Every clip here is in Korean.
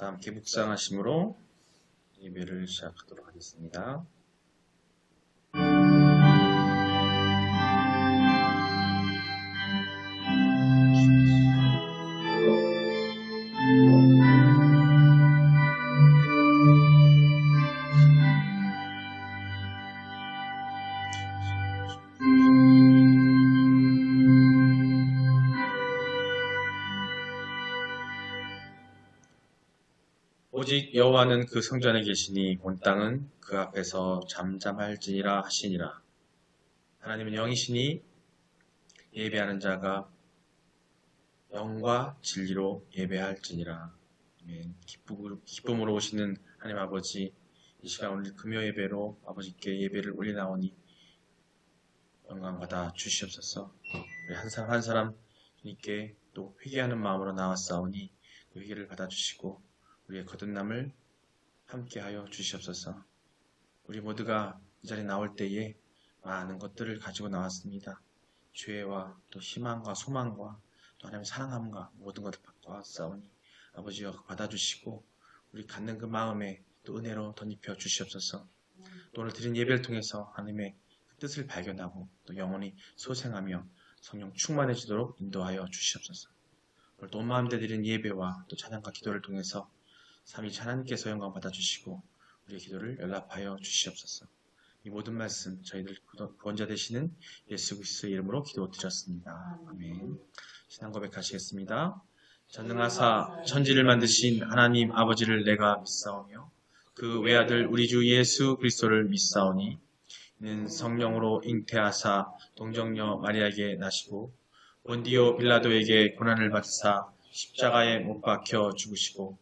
다 함께 묵상하심으로 예배를 시작하도록 하겠습니다. 오직 여호와는 그 성전에 계시니 온 땅은 그 앞에서 잠잠할지니라 하시니라. 하나님은 영이시니 예배하는 자가 영과 진리로 예배할지니라. 아멘. 기쁨으로 오시는 하나님 아버지, 이 시간 오늘 금요 예배로 아버지께 예배를 올려나오니 영광 받아 주시옵소서. 우리 한 사람 한 사람 주님께 또 회개하는 마음으로 나왔사오니 그 회개를 받아 주시고 우리의 거듭남을 함께하여 주시옵소서. 우리 모두가 이 자리에 나올 때에 많은 것들을 가지고 나왔습니다. 죄와 또 희망과 소망과 또 하나님의 사랑함과 모든 것을 받고 왔사오니 아버지여 받아주시고 우리 갖는 그 마음에 또 은혜로 덧입혀 주시옵소서. 또 오늘 드린 예배를 통해서 하나님의 그 뜻을 발견하고 또 영원히 소생하며 성령 충만해지도록 인도하여 주시옵소서. 오늘 또 온 마음대 드린 예배와 또 찬양과 기도를 통해서 삼위일체 하나님께서 영광 받아주시고 우리의 기도를 연락하여 주시옵소서. 이 모든 말씀 저희들 구원자 되시는 예수 그리스도의 이름으로 기도드렸습니다. 아멘. 신앙 고백하시겠습니다. 전능하사 천지를 만드신 하나님 아버지를 내가 믿사오며 그 외아들 우리 주 예수 그리스도를 믿사오니 이는 성령으로 잉태하사 동정녀 마리아에게 나시고 본디오 빌라도에게 고난을 받으사 십자가에 못 박혀 죽으시고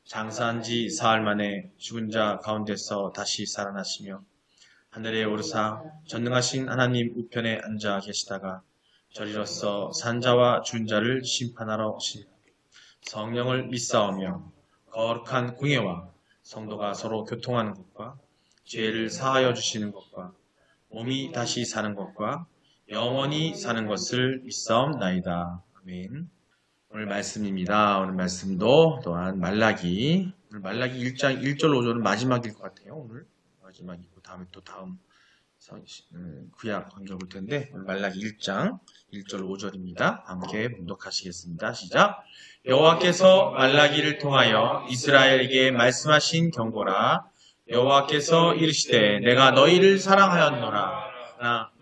장사한 지 사흘 만에 죽은 자 가운데서 다시 살아나시며 하늘에 오르사 전능하신 하나님 우편에 앉아 계시다가 저리로서 산자와 죽은 자를 심판하러 오시니라. 성령을 믿사오며 거룩한 궁예와 성도가 서로 교통하는 것과 죄를 사하여 주시는 것과 몸이 다시 사는 것과 영원히 사는 것을 믿사옵나이다. 아멘. 오늘 말씀입니다. 오늘 말씀도 또한 말라기, 오늘 말라기 1장 1절 5절은 마지막일 것 같아요. 오늘 마지막이고 다음에 또 다음 구약 관계 볼 텐데 오늘 말라기 1장 1절 5절입니다. 함께 봉독하시겠습니다. 시작. 여호와께서 말라기를 통하여 이스라엘에게 말씀하신 경고라. 여호와께서 이르시되 내가 너희를 사랑하였노라.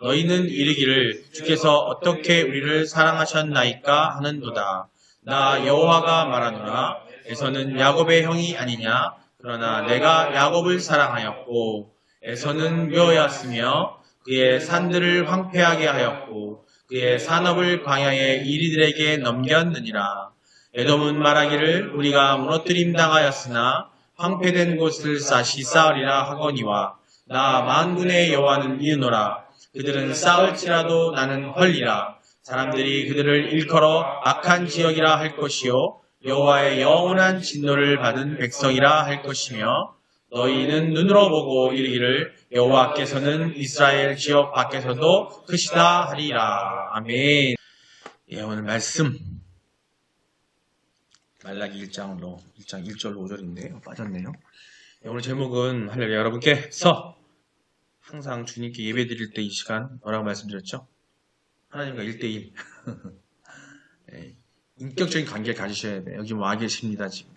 너희는 이르기를 주께서 어떻게 우리를 사랑하셨나이까 하는도다. 나 여호와가 말하노라. 에서는 야곱의 형이 아니냐. 그러나 내가 야곱을 사랑하였고 에서는 묘였으며 그의 산들을 황폐하게 하였고 그의 산업을 광야의 이리들에게 넘겼느니라. 에돔은 말하기를 우리가 무너뜨림 당하였으나 황폐된 곳을 다시 쌓으리라 하거니와 나 만군의 여호와는 이르노라. 그들은 쌓을지라도 나는 헐리라. 사람들이 그들을 일컬어 악한 지역이라 할 것이요 여호와의 영원한 진노를 받은 백성이라 할 것이며 너희는 눈으로 보고 이르기를 여호와께서는 이스라엘 지역 밖에서도 크시다 하리라. 아멘. 예, 오늘 말씀 말라기 1장 1절 5절인데 빠졌네요. 예, 오늘 제목은 할렐루야 여러분께서 항상 주님께 예배 드릴 때 이 시간 뭐라고 말씀드렸죠? 하나님과 1대1 네, 인격적인 관계를 가지셔야 돼요. 여기 와 계십니다. 지금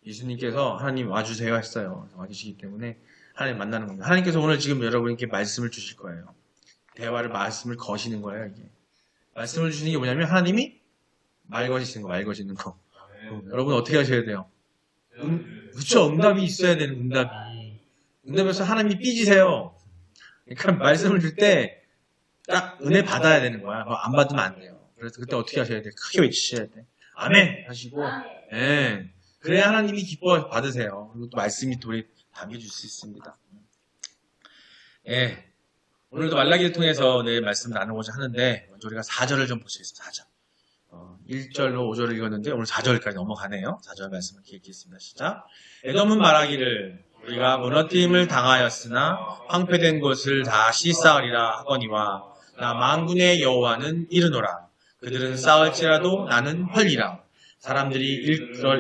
예수님께서 하나님 와주세요 했어요. 와 계시기 때문에 하나님 만나는 겁니다. 하나님께서 오늘 지금 여러분께 말씀을 주실 거예요. 대화를 말씀을 거시는 거예요. 이게 말씀을 주시는 게 뭐냐면 하나님이 말 거시는 거. 여러분 어떻게 하셔야 돼요? 그렇죠. 응답이 있어야 되는 응답에서 하나님이 삐지세요. 그러니까 말씀을 줄 때 딱 은혜 받아야 되는 거야. 안 받으면 안 돼요. 그래서 그때 어떻게 하셔야 돼? 크게 외치셔야 돼. 아멘 하시고, 예. 그래야 하나님이 기뻐 받으세요. 그리고 또 말씀이 또 우리 담겨줄 수 있습니다. 예. 오늘도 말라기를 통해서 내 말씀 나누고자 하는데 먼저 우리가 4절을 좀 보시겠습니다. 4절. 1절로 5절을 읽었는데 오늘 4절까지 넘어가네요. 4절 말씀을 읽겠습니다. 시작. 에돔은 말하기를 우리가 무너뜨림을 당하였으나 황폐된 곳을 다시 쌓으리라 하거니와 나 만군의 여호와는 이르노라. 그들은 쌓을지라도 나는 헐리라. 사람들이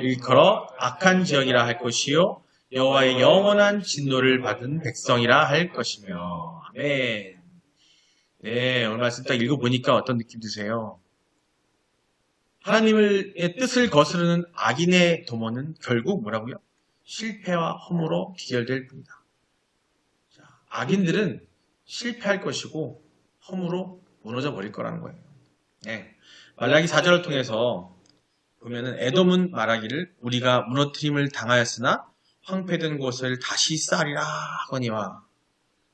일컬어 악한 지역이라 할 것이요 여호와의 영원한 진노를 받은 백성이라 할 것이며. 아멘. 네, 오늘 말씀 딱 읽어보니까 어떤 느낌 드세요? 하나님의 뜻을 거스르는 악인의 도모는 결국 뭐라고요? 실패와 허무로 기결될 뿐이다. 자, 악인들은 실패할 것이고 허무로 무너져 버릴 거라는 거예요. 네, 말라기 4절을 통해서 보면은 에돔은 말하기를 우리가 무너뜨림을 당하였으나 황폐된 곳을 다시 쌓으리라 하거니와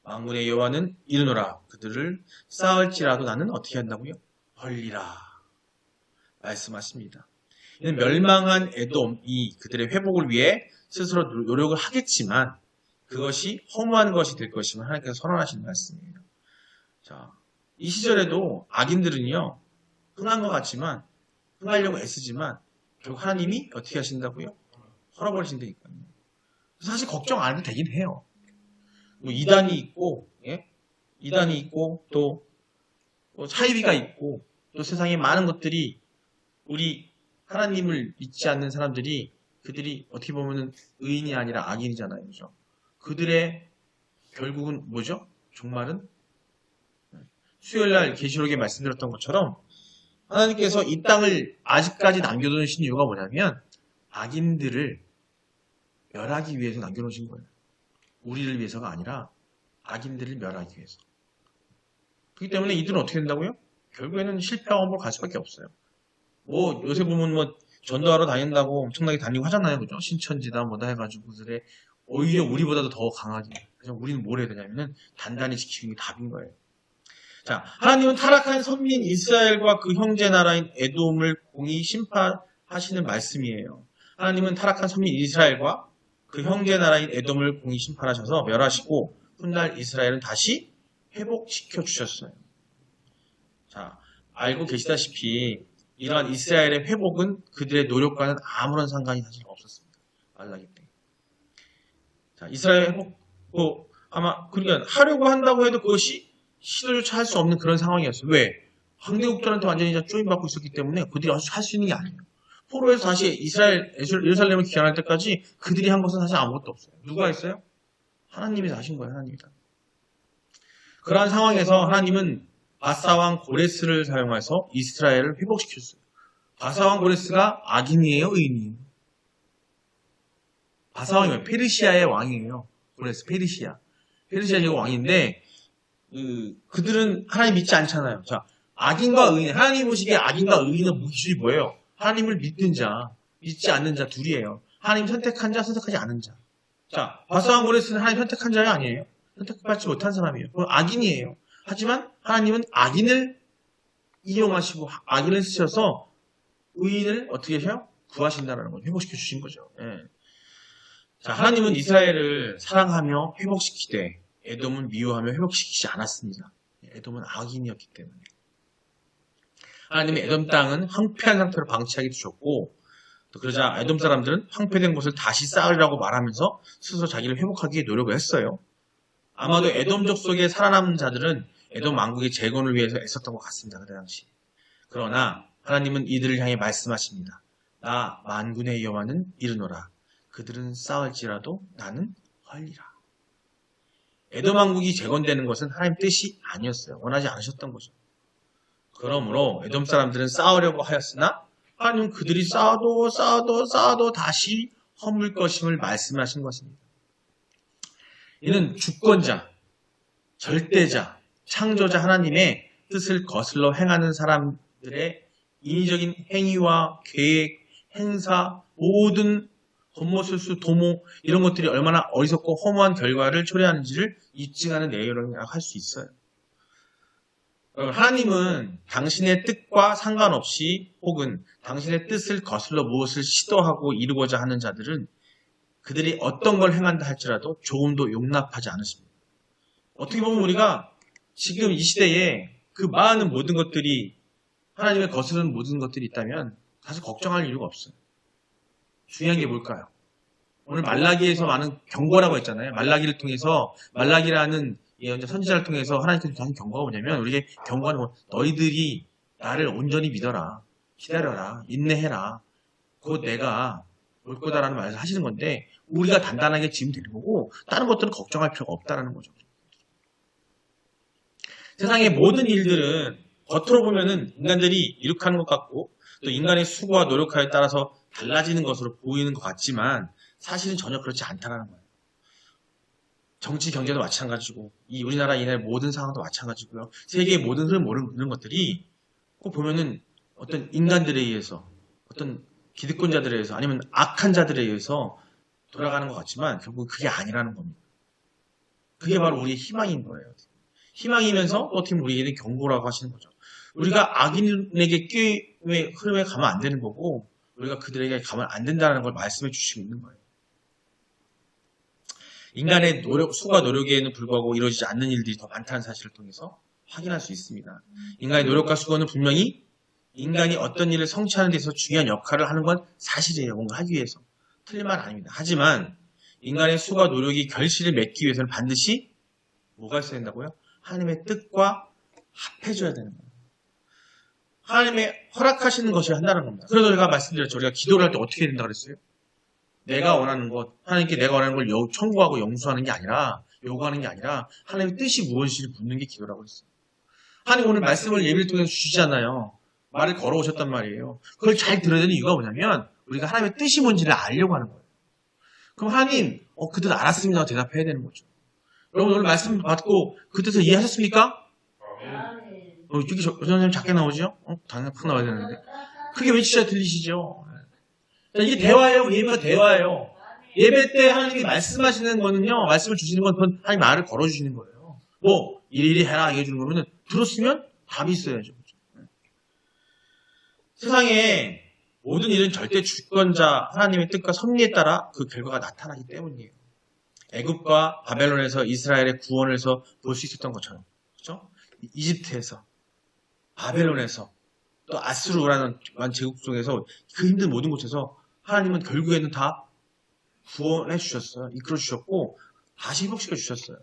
만군의 여호와는 이르노라 그들을 쌓을지라도 나는 어떻게 한다고요? 벌리라 말씀하십니다. 이는 멸망한 에돔이 그들의 회복을 위해 스스로 노력을 하겠지만 그것이 허무한 것이 될 것임을 하나님께서 선언하시는 말씀이에요. 자, 이 시절에도 악인들은요 흥한 것 같지만 흥하려고 애쓰지만 결국 하나님이 어떻게 하신다고요? 헐어버리신다니까요. 사실 걱정 안 해도 되긴 해요. 뭐 이단이 있고, 예? 이단이 있고 또 사이비가 있고 또 세상에 많은 것들이 우리 하나님을 믿지 않는 사람들이 그들이 어떻게 보면은 의인이 아니라 악인이잖아요, 그죠? 그들의 결국은 뭐죠? 종말은 수요일날 계시록에 말씀드렸던 것처럼 하나님께서 이 땅을 아직까지 남겨두신 이유가 뭐냐면 악인들을 멸하기 위해서 남겨놓으신 거예요. 우리를 위해서가 아니라 악인들을 멸하기 위해서. 그렇기 때문에 이들은 어떻게 된다고요? 결국에는 실패와 허무로 갈 수밖에 없어요. 뭐 요새 보면 뭐 전도하러 다닌다고 엄청나게 다니고 하잖아요, 그죠? 신천지다 뭐다 해가지고 그들의 오히려 우리보다도 더 강하게. 그래서 우리는 뭘 해야 되냐면은 단단히 지키는 게 답인 거예요. 자, 하나님은 타락한 선민 이스라엘과 그 형제 나라인 에돔을 공의 심판하시는 말씀이에요. 하나님은 타락한 선민 이스라엘과 그 형제 나라인 에돔을 공의 심판하셔서 멸하시고 훗날 이스라엘은 다시 회복시켜 주셨어요. 자, 알고 계시다시피 이러한 이스라엘의 회복은 그들의 노력과는 아무런 상관이 사실 없었습니다. 말라기 때. 자, 이스라엘 회복, 아마 그러니까 하려고 한다고 해도 그것이 시도조차 할 수 없는 그런 상황이었어요. 왜? 황대국들한테 완전히 쪼임받고 있었기 때문에 그들이 할 수 있는 게 아니에요. 포로에서 다시 예루살렘을 귀환할 때까지 그들이 한 것은 사실 아무것도 없어요. 누가 했어요? 하나님이 하신 거예요. 하나님이다. 그러한 상황에서 하나님은 바사왕 고레스를 사용해서 이스라엘을 회복시켰어요. 바사왕 고레스가 악인이에요? 의인이에요? 바사왕이 페르시아의 왕이에요. 고레스, 페르시아의 왕인데 그들은 하나님 믿지 않잖아요. 자, 악인과 의인, 하나님 보시기에 악인과 의인의 기준이 뭐예요? 하나님을 믿는 자, 믿지 않는 자 둘이에요. 하나님 선택한 자, 선택하지 않은 자. 자, 바사왕 고레스는 하나님 선택한 자가 아니에요. 선택받지 못한 사람이에요. 그건 악인이에요. 하지만 하나님은 악인을 이용하시고 악인을 쓰셔서 의인을 어떻게 하셔요? 구하신다는 거죠. 회복시켜 주신 거죠. 예. 자, 하나님은 이스라엘을 사랑하며 회복시키되 에돔은 미워하며 회복시키지 않았습니다. 에돔은 악인이었기 때문에. 하나님의 에돔 땅은 황폐한 상태로 방치하게 두셨고 또 그러자 에돔 사람들은 황폐된 곳을 다시 쌓으려고 말하면서 스스로 자기를 회복하기 위해 노력을 했어요. 아마도 에돔 족속에 살아남은 자들은 에돔 왕국의 재건을 위해서 애썼던 것 같습니다. 그때 당시. 그러나 하나님은 이들을 향해 말씀하십니다. 나 만군의 여호와는 이르노라. 그들은 싸울지라도 나는 헐리라. 에돔 왕국이 재건되는 것은 하나님 뜻이 아니었어요. 원하지 않으셨던 거죠. 그러므로 에돔 사람들은 싸우려고 하였으나 하나님은 그들이 싸워도 다시 허물 것임을 말씀하신 것입니다. 이는 주권자, 절대자, 창조자 하나님의 뜻을 거슬러 행하는 사람들의 인위적인 행위와 계획, 행사, 모든 겉모술수, 도모 이런 것들이 얼마나 어리석고 허무한 결과를 초래하는지를 입증하는 내용이라고 할 수 있어요. 하나님은 당신의 뜻과 상관없이 혹은 당신의 뜻을 거슬러 무엇을 시도하고 이루고자 하는 자들은 그들이 어떤 걸 행한다 할지라도 조금도 용납하지 않으십니다. 어떻게 보면 우리가 지금 이 시대에 그 많은 모든 것들이 하나님의 거스르는 모든 것들이 있다면 사실 걱정할 이유가 없어요. 중요한 게 뭘까요? 오늘 말라기에서 많은 경고라고 했잖아요. 말라기를 통해서 말라기라는 예언자 선지자를 통해서 하나님께서 하신 경고가 뭐냐면 우리에게 경고하는 건 너희들이 나를 온전히 믿어라. 기다려라. 인내해라. 곧 내가 올 거다라는 말을 하시는 건데 우리가 단단하게 지으면 되는 거고 다른 것들은 걱정할 필요가 없다라는 거죠. 세상의 모든 일들은 겉으로 보면은 인간들이 이룩하는 것 같고 또 인간의 수고와 노력에 따라서 달라지는 것으로 보이는 것 같지만 사실은 전혀 그렇지 않다는 거예요. 정치, 경제도 마찬가지고 이 우리나라 이날 모든 상황도 마찬가지고요. 세계의 모든 흐름 모르는 것들이 꼭 보면은 어떤 인간들에 의해서 어떤 기득권자들에 의해서 아니면 악한 자들에 의해서 돌아가는 것 같지만 결국 그게 아니라는 겁니다. 그게 바로 우리의 희망인 거예요. 희망이면서 어떻게 보면 우리에게는 경고라고 하시는 거죠. 우리가 악인에게 끼의 흐름에 가면 안 되는 거고 우리가 그들에게 가면 안 된다는 걸 말씀해 주시고 있는 거예요. 인간의 수고와 노력에는 불구하고 이루어지지 않는 일들이 더 많다는 사실을 통해서 확인할 수 있습니다. 인간의 노력과 수고는 분명히 인간이 어떤 일을 성취하는 데 있어서 중요한 역할을 하는 건 사실이에요. 뭔가 하기 위해서. 틀린 말 아닙니다. 하지만 인간의 수고와 노력이 결실을 맺기 위해서는 반드시 뭐가 있어야 된다고요? 하나님의 뜻과 합해져야 되는 거예요. 하나님의 허락하시는 것이 한다는 겁니다. 그래서 제가 말씀드렸죠. 우리가 기도를 할 때 어떻게 된다고 그랬어요? 내가 원하는 것, 하나님께 내가 원하는 걸 청구하고 영수하는 게 아니라, 요구하는 게 아니라, 하나님의 뜻이 무엇인지를 묻는 게 기도라고 했어요. 하나님 오늘 말씀을 예배를 통해서 주시잖아요. 말을 걸어오셨단 말이에요. 그걸 잘 들어야 되는 이유가 뭐냐면, 우리가 하나님의 뜻이 뭔지를 알려고 하는 거예요. 그럼 하나님, 그 뜻 알았습니다. 대답해야 되는 거죠. 여러분 오늘 말씀 받고 그 뜻을 이해하셨습니까? 저기 선생님 작게 나오죠? 당연히 팍 나와야 되는데. 크게 외치셔야 들리시죠? 자, 이게 대화예요. 예배가 대화예요. 예배 때 하나님이 말씀하시는 거는요, 말씀을 주시는 건 하나님 말을 걸어주시는 거예요. 뭐, 이리 해라, 얘기해 주는 거면은, 들었으면 답이 있어야죠. 세상에 모든 일은 절대 주권자 하나님의 뜻과 섭리에 따라 그 결과가 나타나기 때문이에요. 애굽과 바벨론에서 이스라엘의 구원에서 볼 수 있었던 것처럼, 그렇죠? 이집트에서, 바벨론에서, 또 아수르라는 제국 속에서 그 힘든 모든 곳에서 하나님은 결국에는 다 구원해 주셨어요. 이끌어 주셨고 다시 회복시켜 주셨어요.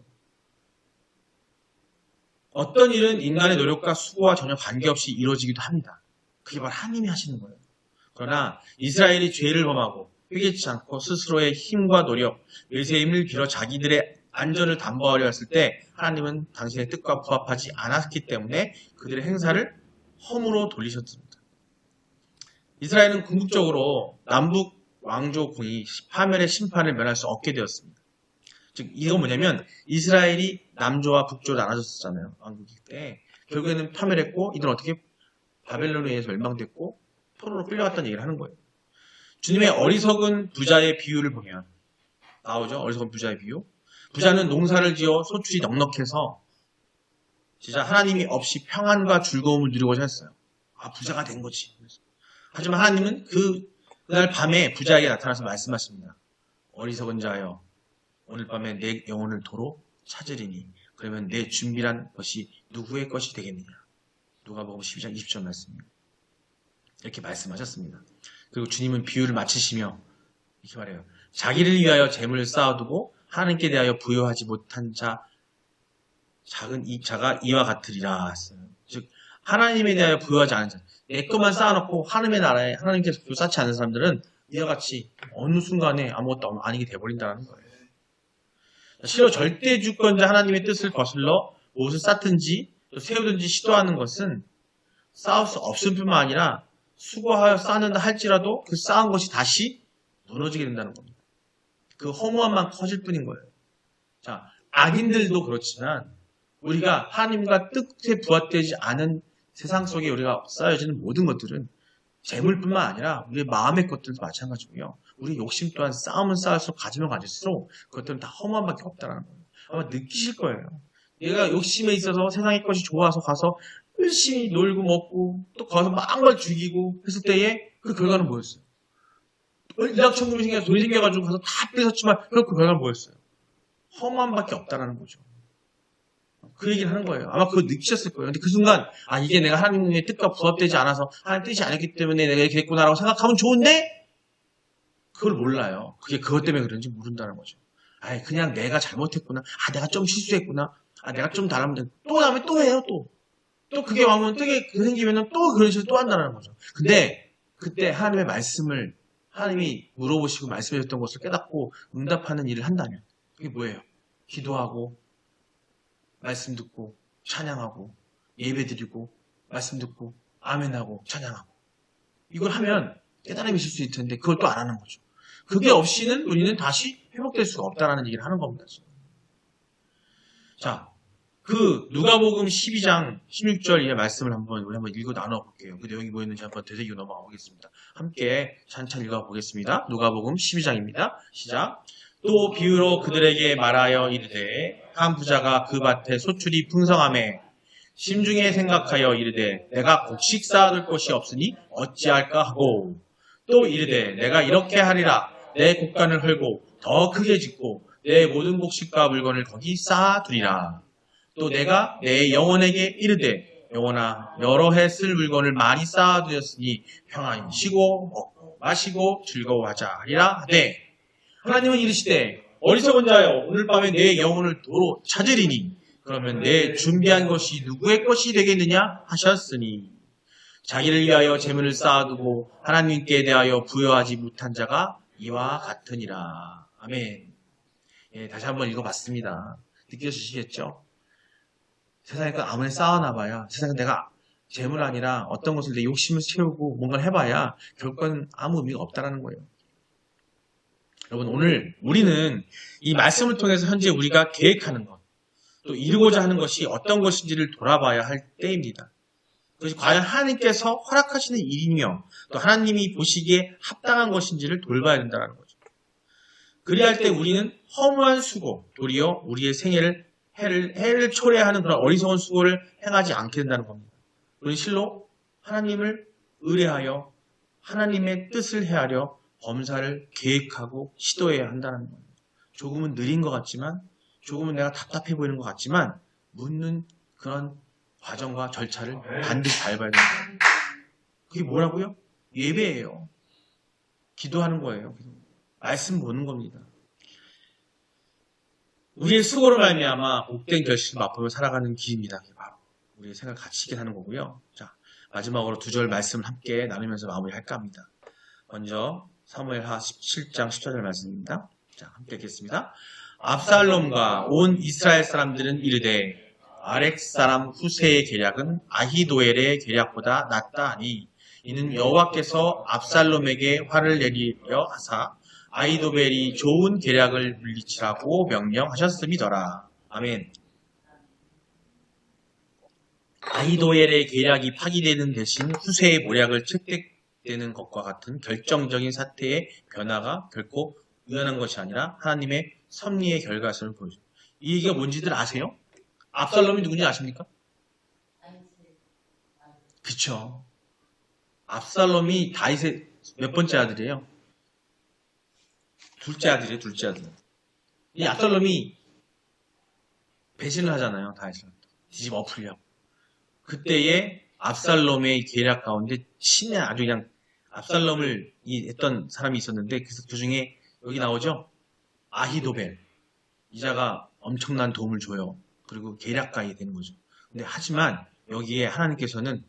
어떤 일은 인간의 노력과 수고와 전혀 관계없이 이루어지기도 합니다. 그게 바로 하나님이 하시는 거예요. 그러나 이스라엘이 죄를 범하고 회개치 않고 스스로의 힘과 노력, 외세의 힘을 빌어 자기들의 안전을 담보하려 했을 때 하나님은 당신의 뜻과 부합하지 않았기 때문에 그들의 행사를 허물로 돌리셨습니다. 이스라엘은 궁극적으로 남북 왕조궁이 파멸의 심판을 면할 수 없게 되었습니다. 즉 이건 뭐냐면 이스라엘이 남조와 북조로 나눠졌었잖아요. 왕국일 때. 결국에는 파멸했고 이들은 어떻게 바벨론에 의해서 멸망됐고 포로로 끌려갔다는 얘기를 하는 거예요. 주님의 어리석은 부자의 비유를 보면 나오죠. 어리석은 부자의 비유. 부자는 농사를 지어 소출이 넉넉해서 진짜 하나님이 없이 평안과 즐거움을 누리고자 했어요. 부자가 된 거지. 하지만 하나님은 그날 밤에 부자에게 나타나서 말씀하십니다. 어리석은 자여, 오늘 밤에 내 영혼을 도로 찾으리니 그러면 내 준비란 것이 누구의 것이 되겠느냐. 누가복음 12장 20절 말씀입니다. 이렇게 말씀하셨습니다. 그리고 주님은 비유를 마치시며 이렇게 말해요. 자기를 위하여 재물을 쌓아두고 하나님께 대하여 부여하지 못한 작은 이 자가 이와 같으리라 했어요. 즉 하나님에 대하여 부여하지 않은 자, 내 것만 쌓아놓고 하나님의 나라에 하나님께서 쌓지 않은 사람들은 이와 같이 어느 순간에 아무것도 아니게 돼버린다는 거예요. 실로 절대 주권자 하나님의 뜻을 거슬러 무엇을 쌓든지 또 세우든지 시도하는 것은 쌓을 수 없을 뿐만 아니라 수고하여 쌓는다 할지라도 그 쌓은 것이 다시 무너지게 된다는 겁니다. 그 허무함만 커질 뿐인 거예요. 자, 악인들도 그렇지만 우리가 하나님과 뜻에 부합되지 않은 세상 속에 우리가 쌓여지는 모든 것들은 재물뿐만 아니라 우리의 마음의 것들도 마찬가지고요. 우리 욕심 또한 쌓으면 쌓을수록 가지면 가질수록 그것들은 다 허무함밖에 없다는 거예요. 아마 느끼실 거예요. 얘가 욕심에 있어서 세상의 것이 좋아서 가서 열심히 놀고 먹고 또 거기서 막말 죽이고 했을 때에 그 결과는 뭐였어요? 일확천금이 생겨서 돈이 생겨가지고 가서 다 뺏었지만 그 결과는 뭐였어요? 허무함밖에 없다는 거죠. 그 얘기를 하는 거예요. 아마 그거 느끼셨을 거예요. 근데 그 순간 이게 내가 하나님의 뜻과 부합되지 않아서 하나님 뜻이 아니었기 때문에 내가 이렇게 됐구나라고 생각하면 좋은데 그걸 몰라요. 그게 그것 때문에 그런지 모른다는 거죠. 그냥 내가 잘못했구나. 내가 좀 실수했구나. 내가 좀 잘하면 또 다음에 또 해요. 또 그게 왕은 뜨게 생기면은 또 그런 식으로 또 한다는 거죠. 근데 그때 하나님의 말씀을 하나님이 물어보시고 말씀해 줬던 것을 깨닫고 응답하는 일을 한다면 그게 뭐예요? 기도하고 말씀 듣고 찬양하고 예배 드리고 말씀 듣고 아멘하고 찬양하고 이걸 하면 깨달음이 있을 수 있을 텐데 그걸 또 안 하는 거죠. 그게 없이는 우리는 다시 회복될 수가 없다라는 얘기를 하는 겁니다. 자, 그 누가복음 12장 16절의 말씀을 우리 한번 읽고 나눠볼게요. 그 내용이 뭐였는지 한번 되새기고 넘어가 보겠습니다. 함께 찬찬히 읽어보겠습니다. 누가복음 12장입니다. 시작. 또 비유로 그들에게 말하여 이르되 한 부자가 그 밭에 소출이 풍성하매 심중에 생각하여 이르되 내가 곡식 쌓아둘 곳이 없으니 어찌할까 하고 또 이르되 내가 이렇게 하리라 내 곡간을 헐고 더 크게 짓고 내 모든 곡식과 물건을 거기 쌓아두리라. 또 내가 내 영혼에게 이르되 영혼아 여러 해 쓸 물건을 많이 쌓아두었으니 평안히 쉬고 먹고 마시고 즐거워하자 하리라 하되 하나님은 이르시되 어리석은 자여 오늘 밤에 내 영혼을 도로 찾으리니 그러면 내 준비한 것이 누구의 것이 되겠느냐 하셨으니 자기를 위하여 재물을 쌓아두고 하나님께 대하여 부여하지 못한 자가 이와 같으니라. 아멘. 예, 다시 한번 읽어봤습니다. 느껴지시겠죠? 세상에 그 아무리 쌓아놔봐야 세상에 내가 재물 아니라 어떤 것을 내 욕심을 채우고 뭔가를 해봐야 결국은 아무 의미가 없다라는 거예요. 여러분 오늘 우리는 이 말씀을 통해서 현재 우리가 계획하는 것 또 이루고자 하는 것이 어떤 것인지를 돌아봐야 할 때입니다. 그것이 과연 하나님께서 허락하시는 일이며 또 하나님이 보시기에 합당한 것인지를 돌봐야 된다는 거죠. 그리할 때 우리는 허무한 수고, 도리어 우리의 해를 초래하는 그런 어리석은 수고를 행하지 않게 된다는 겁니다. 우리는 실로 하나님을 의뢰하여 하나님의 뜻을 헤아려 범사를 계획하고 시도해야 한다는 겁니다. 조금은 느린 것 같지만 조금은 내가 답답해 보이는 것 같지만 묻는 그런 과정과 절차를 반드시 밟아야 됩니다. 그게 뭐라고요? 예배예요. 기도하는 거예요. 말씀 보는 겁니다. 우리의 수고로 말미암아 복된 결실을 맛보며 살아가는 길입니다. 바로 우리의 생각을 갇히게 하는 거고요. 자, 마지막으로 두 절 말씀을 함께 나누면서 마무리할까 합니다. 먼저 사무엘하 17장 14절 말씀입니다. 자, 함께 읽겠습니다. 압살롬과 온 이스라엘 사람들은 이르되 아렉 사람 후세의 계략은 아히도엘의 계략보다 낫다 하니 이는 여호와께서 압살롬에게 화를 내리려 하사 아히도벨이 좋은 계략을 물리치라고 명령하셨음이더라. 아멘. 아히도엘의 계략이 파기되는 대신 후세의 모략을 채택되는 것과 같은 결정적인 사태의 변화가 결코 우연한 것이 아니라 하나님의 섭리의 결과성을 보여줍니다. 이 얘기가 뭔지들 아세요? 압살롬이 누군지 아십니까? 그쵸. 압살롬이 다윗의 몇 번째 아들이에요? 둘째 아들이에요, 둘째 아들. 이 압살롬이 배신을 하잖아요, 다윗을. 뒤집어 엎으려고. 그때의 압살롬의 계략 가운데 신의 아주 그냥 압살롬을 했던 사람이 있었는데 그 중에 여기 나오죠? 아히도벨. 이자가 엄청난 도움을 줘요. 그리고 계략가이 되는 거죠. 근데 하지만 여기에 하나님께서는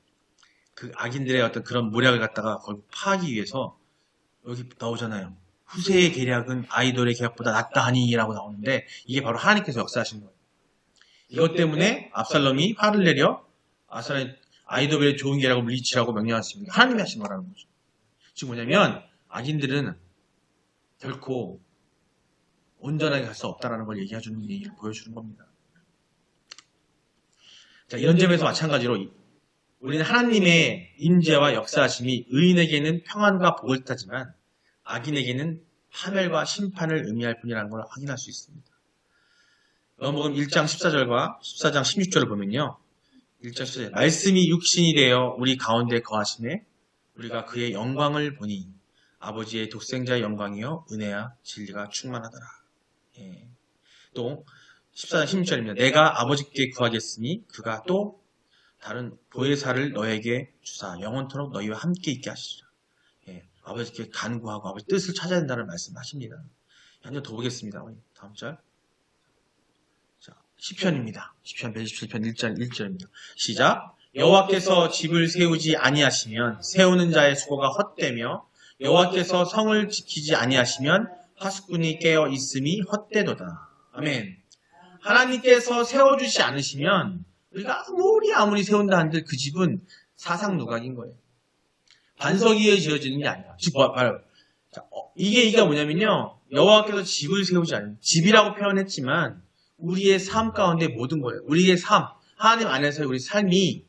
그 악인들의 어떤 그런 모략을 갖다가 결국 파하기 위해서 여기 나오잖아요. 후세의 계략은 아이돌의 계략보다 낫다 하니라고 나오는데 이게 바로 하나님께서 역사하신 거예요. 이것 때문에 압살롬이 화를 내려 아이돌의 좋은 계략을 물리치라고 명령하십니다. 하나님이 하신 거라는 거죠. 지금 뭐냐면 악인들은 결코 온전하게 갈 수 없다는 걸 얘기해주는 얘기를 보여주는 겁니다. 자, 이런 점에서 마찬가지로 우리는 하나님의 임재와 역사하심이 의인에게는 평안과 복을 따지만 악인에게는 파멸과 심판을 의미할 뿐이라는 걸 확인할 수 있습니다. 요한복음 1장 14절과 14장 16절을 보면요. 1장 14절 말씀이 육신이 되어 우리 가운데 거하심에 우리가 그의 영광을 보니 아버지의 독생자의 영광이요 은혜와 진리가 충만하더라. 예. 또 14장 16절입니다. 내가 아버지께 구하겠으니 그가 또 다른 보혜사를 너에게 주사 영원토록 너희와 함께 있게 하시리라. 예. 아버지께 간구하고 아버지 뜻을 찾아야 된다는 말씀하십니다. 한 번 더 보겠습니다. 다음 절. 자, 시편입니다. 시편 117편 1절입니다. 시작. 여호와께서 집을 세우지 아니하시면 세우는 자의 수고가 헛되며 여호와께서 성을 지키지 아니하시면 파수꾼이 깨어 있음이 헛되도다. 아멘. 하나님께서 세워주지 않으시면 우리가 아무리 세운다 한들 그 집은 사상누각인 거예요. 반석 위에 지어지는 게 아니라. 즉, 바로 이게 뭐냐면요. 여호와께서 집을 세우지 않는, 집이라고 표현했지만 우리의 삶 가운데 모든 거예요. 우리의 삶, 하나님 안에서의 우리 삶이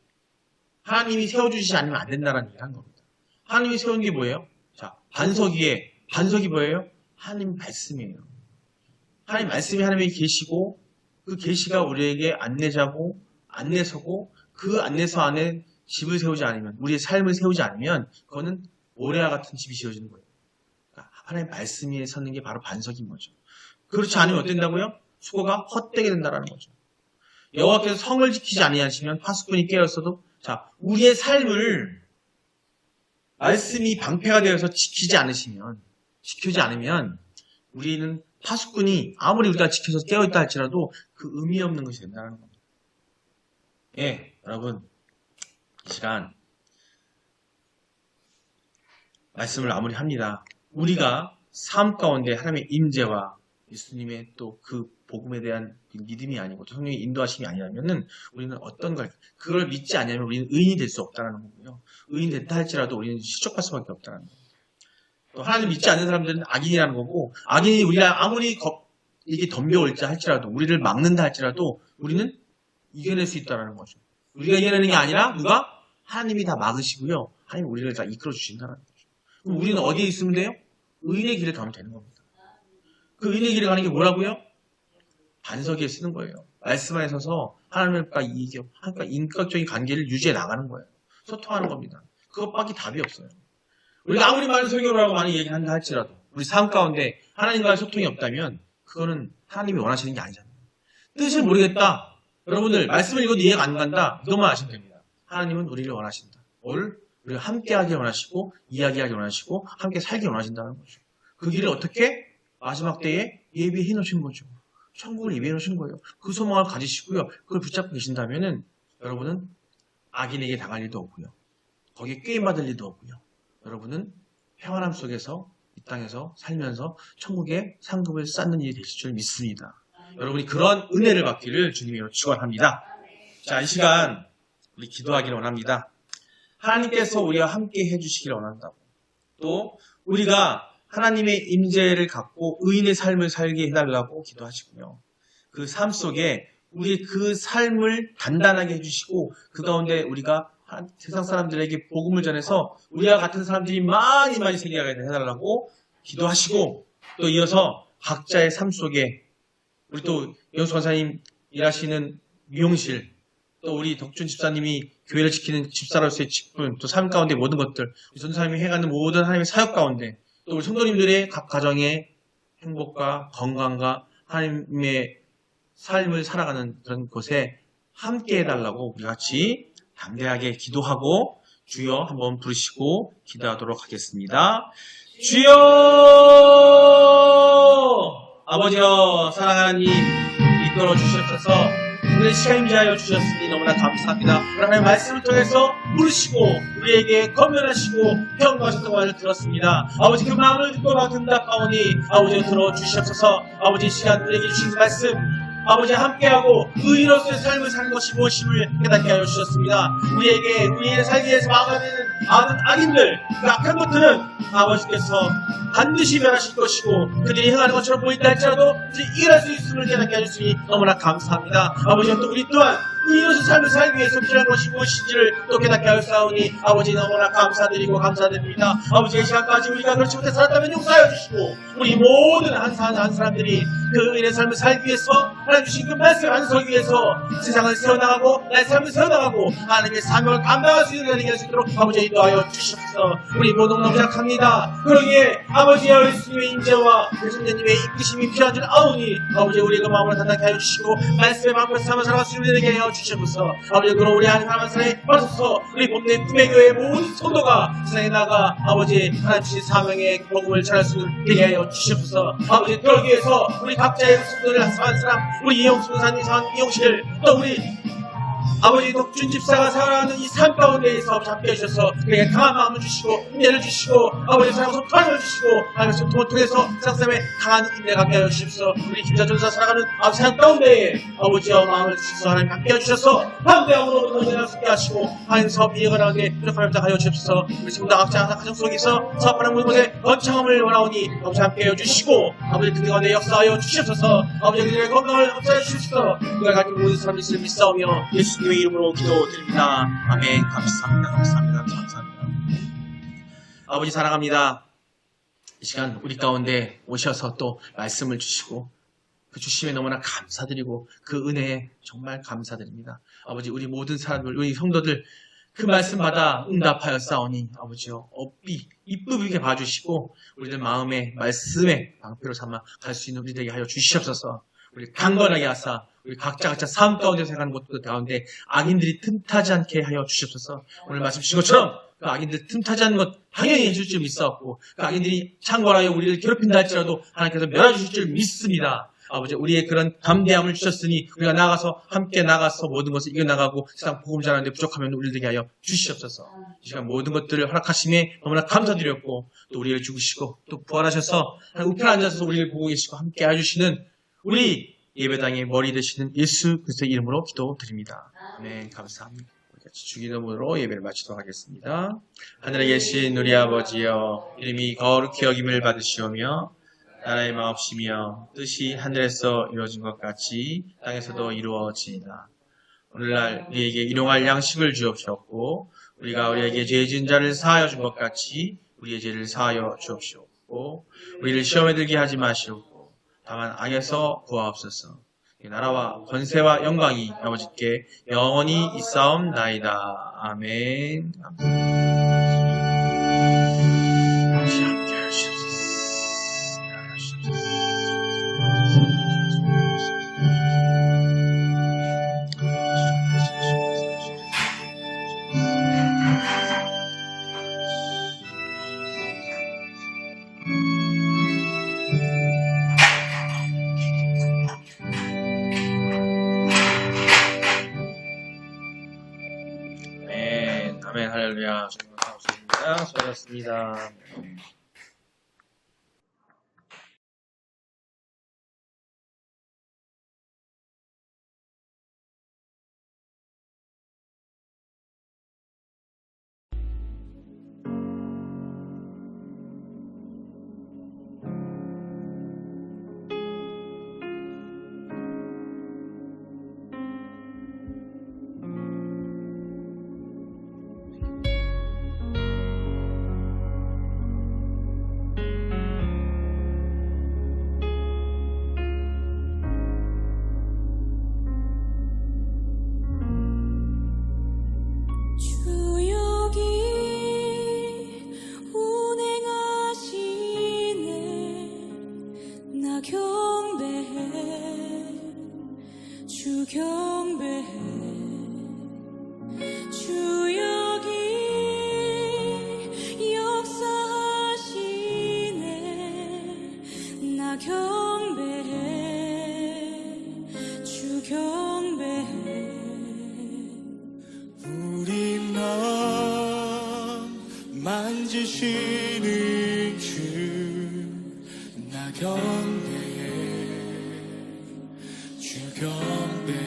하나님이 세워주시지 않으면 안 된다는 얘기를 한 겁니다. 하나님이 세운 게 뭐예요? 자, 반석이 뭐예요? 하나님 말씀이에요. 하나님 말씀이 하나님이 계시고 그 계시가 우리에게 안내자고 안내서고 그 안내서 안에 집을 세우지 않으면, 우리의 삶을 세우지 않으면 그거는 모래와 같은 집이 지어지는 거예요. 그러니까 하나님 말씀에 서는 게 바로 반석인 거죠. 그렇지 않으면 어땠다고요? 수고가 헛되게 된다는 거죠. 여호와께서 성을 지키지 아니하시면 파수꾼이 깨었어도, 자, 우리의 삶을 말씀이 방패가 되어서 지키지 않으면 우리는 파수꾼이 아무리 우리가 지켜서 깨어있다 할지라도 그 의미 없는 것이 된다는 겁니다. 예, 여러분, 이 시간 말씀을 아무리 합니다. 우리가 삶 가운데 하나님의 임재와 예수님의 또 그 복음에 대한 믿음이 아니고 또 성령의 인도하심이 아니라면은 우리는 어떤 그걸 믿지 않으면 우리는 의인이 될 수 없다는 거고요. 의인 됐다 할지라도 우리는 실족할 수밖에 없다는 거예요. 또 하나님 믿지 않는 사람들은 악인이라는 거고, 악인이 우리가 아무리 이게 덤벼올자 할지라도, 우리를 막는다 할지라도 우리는 이겨낼 수 있다는 거죠. 우리가 이겨내는 게 아니라 누가? 하나님이 다 막으시고요. 하나님 우리를 다 이끌어 주신다는 거죠. 그럼 우리는 어디에 있으면 돼요? 의인의 길에 가면 되는 겁니다. 그 의인의 길에 가는 게 뭐라고요? 반석에 쓰는 거예요. 말씀 안에 서서 하나님과 하나님과 인격적인 관계를 유지해 나가는 거예요. 소통하는 겁니다. 그것밖에 답이 없어요. 우리가 아무리 많은 설교를 많이 얘기한다 할지라도 우리 삶 가운데 하나님과의 소통이 없다면 그거는 하나님이 원하시는 게 아니잖아요. 뜻을 모르겠다. 여러분들 말씀을 읽어도 이해가 안 간다. 이것만 아시면 됩니다. 하나님은 우리를 원하신다. 우리가 함께 하길 원하시고 이야기하길 원하시고 함께 살길 원하신다는 거죠. 그 길을 어떻게? 마지막 때에 예비해 놓으신 거죠. 천국을 예비해 놓으신 거예요. 그 소망을 가지시고요. 그걸 붙잡고 계신다면은 여러분은 악인에게 당할 일도 없고요. 거기에 꾀임받을 일도 없고요. 여러분은 평안함 속에서 이 땅에서 살면서 천국의 상급을 쌓는 일이 되실 줄 믿습니다. 여러분이 그런 은혜를 받기를 주님으로 축원합니다. 자, 이 시간 우리 기도하기를 원합니다. 하나님께서 우리와 함께 해주시기를 원한다고. 또 우리가 하나님의 임재를 갖고 의인의 삶을 살게 해달라고 기도하시고요. 그 삶 속에 우리 그 삶을 단단하게 해주시고 그 가운데 우리가 세상 사람들에게 복음을 전해서 우리와 같은 사람들이 많이 생겨나게 해달라고 기도하시고, 또 이어서 각자의 삶 속에 우리 또 영수 권사님 일하시는 미용실, 또 우리 덕준 집사님이 교회를 지키는 집사로서의 직분, 또 삶 가운데 모든 것들, 우리 전사님이 해가는 모든 하나님의 사역 가운데, 또 우리 성도님들의 각 가정의 행복과 건강과 하나님의 삶을 살아가는 그런 곳에 함께 해달라고 우리 같이 담대하게 기도하고 주여 한번 부르시고 기도하도록 하겠습니다. 주여! 아버지여, 사랑하는 하나님, 이끌어 주셔서 오늘 시간 임재하여 주셨으니 너무나 감사합니다. 하나님의 말씀을 통해서 부르시고 우리에게 권면하시고 평가하셨던 말을 들었습니다. 아버지, 그 마음을 듣고 응답하오니 아버지 들어주시옵소서. 아버지, 시간 우리에게 주신 말씀 아버지 함께하고 의인으로서의 삶을 사는 것이 무엇임을 깨닫게 하여 주셨습니다. 우리에게 의인을 살기 위해서 막아내는 많은 악인들, 그 악한 것들은 아버지께서 반드시 멸하실 것이고 그들이 행하는 것처럼 보인다 할지라도 이제 일할 수 있음을 깨닫게 하셨으니 너무나 감사합니다. 아버지, 또 우리 또한 의인으로서 삶을 살기 위해서 필요한 것이 무엇인지를 또 깨닫게 하였사오니 아버지 너무나 감사드립니다. 아버지, 이 시간까지 우리가 그렇지 못해 살았다면 용서하여 주시고 우리 모든 한 사람들이 그 의인의 삶을 살기 위해서 하나님 주신 그 말씀을 안서기 위해서 세상을 세워나가고 나의 삶을 세워나가고 하나님의 사명을 감당할 수 있는 날이 될 수 있도록 아버지 인도하여 주시옵소서. 우리 모두 너무 약합니다. 그러기에 아버지의 예수님의 인재와 예수님의 이끄심이 필요한 줄 아오니 아버지, 우리의 그 마음을 단단하게 하여 주시고 말씀의 마음을 삼아 살아갈 수 있는 되게 하여 주시옵소서. 아버지, 그럼 우리 하나님 한 사람에 빠져서 우리 봄내 꿈의 교회 모든 성도가 세상에 나가 아버지 하나님 주신 사명의 복음을 전할 수 있게 하여 주시옵소서. 아버지, 그러기 위해서 우리 각자의 성도를 한 사람, 우리 이용수 권사님, 이용실, 또 우리 아버지 덕준 집사가 살아가는 이 삶 가운데에서 함께 해주셔서 그에게 강한 마음을 주시고 인내를 주시고 아버지 사랑으로 토함을 주시고 하나님의 통을 통해서 세상에 강한 인내가 함께 해주십시오. 우리 김자전사 살아가는 아버지 삶 가운데에 아버지와 마음을 주셔서 하나님 함께 해주셔서 함대함으로 건전을 함께 하시고 하나님 사업 이해가 나오게 부족함을 하여 주옵소서. 우리 성도 각자 가정 속에서 사업하는 모든 곳에 건창함을 원하오니 아버지 함께 해주시고 아버지 그들 가운데 역사하여 주시옵소서. 아버지 그들의 건강을 합사해 주시옵소서. 그가 가진 모든 사람이 있음을 믿사오며 예수님의 이름으로 기도드립니다. 아멘. 감사합니다. 감사합니다. 감사합니다. 아버지 사랑합니다. 이 시간 우리 가운데 오셔서 또 말씀을 주시고 그 주심에 너무나 감사드리고 그 은혜에 정말 감사드립니다. 아버지 우리 모든 사람들 우리 성도들 그 말씀 받아 응답하여 싸우니 아버지여 업비 이쁘게 봐주시고 우리들 마음에 말씀에 방패로 삼아 갈 수 있는 우리들에게 하여 주시옵소서. 우리 강건하게 하사 우리 각자 삶 가운데 생각하는 것들 가운데 악인들이 틈타지 않게 하여 주시옵소서. 오늘 말씀 주신 것처럼 그 악인들 틈타지 않는 것 당연히 해줄 줄 믿사옵고 그 악인들이 창궐하여 우리를 괴롭힌다 할지라도 하나님께서 멸하주실 줄 믿습니다. 아버지 우리의 그런 담대함을 주셨으니 우리가 나가서 함께 나가서 모든 것을 이겨나가고 세상 복음 전하는데 부족하면 우리에게 하여 주시옵소서. 이 시간 모든 것들을 허락하심에 너무나 감사드렸고 또 우리를 죽으시고 또 부활하셔서 우편 앉아서 우리를 보고 계시고 함께 해주시는 우리 예배당의 머리 되시는 예수 그리스도의 이름으로 기도드립니다. 네, 감사합니다. 같이 주기도문으로 예배를 마치도록 하겠습니다. 하늘에 계신 우리 아버지여 이름이 거룩히 여김을 받으시오며 나라의 마옵시며 뜻이 하늘에서 이루어진 것 같이 땅에서도 이루어지이다. 오늘날 우리에게 일용할 양식을 주옵시옵고 우리가 우리에게 죄 지은 자를 사하여 준 것 같이 우리의 죄를 사하여 주옵시옵고 우리를 시험에 들게 하지 마시옵고 다만 악에서 구하옵소서. 나라와 권세와 영광이 아버지께 영원히 있사옵나이다. 아멘. 아멘, 할렐루야. 정말 수고하셨습니다. 만지시는 주 나 경배해 주 경배해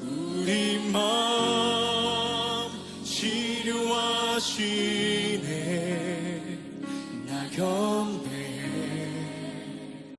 우리 마음 치료하시